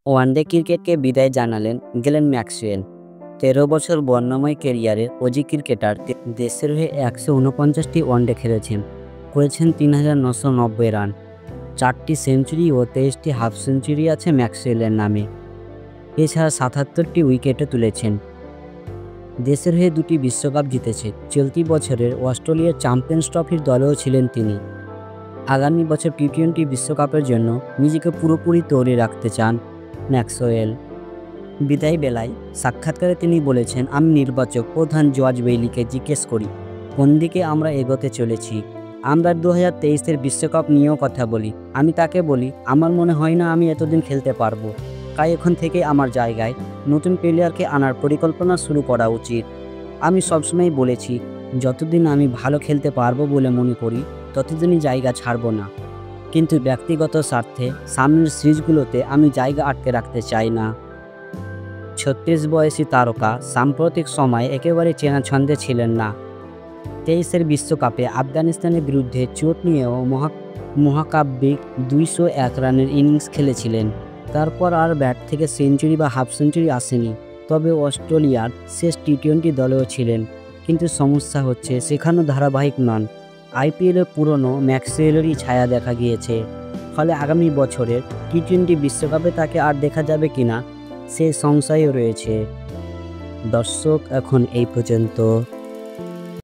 One day ক্রিকেটকে বিদায় জানালেন গ্লেন ম্যাক্সওয়েল। ১৩ বছর বর্ণময় ক্যারিয়ারে অজি ক্রিকেটার দেশের হয়ে ১৪৯টি ওয়ানডে খেলেছেন, করেছেন ৩,৯৯০ রান। ৪টি সেঞ্চুরি ও ২৩টি হাফ সেঞ্চুরি আছে ম্যাক্সওয়েলের নামে। এছাড়া ৭৭টি উইকেটও তুলেছেন। দেশের হয়ে ২টি বিশ্বকাপ জিতেছে। চলতি বছরের অস্ট্রেলিয়ার চ্যাম্পিয়ন্স ট্রফির দলেও ছিলেন তিনি। আগামী বছর টি-২০ বিশ্বকাপের জন্য নিজেকে পুরোপুরি তৈরি রাখতে চান ম্যাক্সওয়েল। বিদায় বেলায় সাক্ষাৎকারে তিনি বলেছেন, আমি নির্বাচক প্রধান জর্জ বেইলিকে জিজ্ঞেস করি কোন দিকে আমরা এগোতে চলেছি। আমরা ২০২৩-এর বিশ্বকাপ নিয়েও কথা বলি। আমি তাকে বলি, আমার মনে হয় না আমি এতদিন খেলতে পারবো, তাই এখন থেকে আমার জায়গায় নতুন প্লেয়ারকে আনার পরিকল্পনা শুরু করা উচিত। আমি সবসময় বলেছি, যতদিন আমি ভালো খেলতে পারবো বলে মনে করি ততদিনই জায়গা ছাড়বো না, কিন্তু ব্যক্তিগত স্বার্থে সামনের সিরিজগুলোতে আমি জায়গা আটকে রাখতে চাই না। ৩৬ বয়সী তারকা সাম্প্রতিক সময়ে একেবারে চেনা ছন্দে ছিলেন না। ২৩-এর বিশ্বকাপে আফগানিস্তানের বিরুদ্ধে চোট নিয়েও মহাকাব্যিক ২০১ রানের ইনিংস খেলেছিলেন। তারপর আর ব্যাট থেকে সেঞ্চুরি বা হাফ সেঞ্চুরি আসেনি। তবে অস্ট্রেলিয়ার শেষ টি-২০ দলেও ছিলেন, কিন্তু সমস্যা হচ্ছে সেখানেও ধারাবাহিক নন। আইপিএলের পুরনো ম্যাক্সওয়েলেরই ছায়া দেখা গিয়েছে। ফলে আগামী বছরের টি-২০ বিশ্বকাপে তাকে আর দেখা যাবে কিনা সে সংশয়ও রয়েছে। দর্শক, এখন এই পর্যন্ত।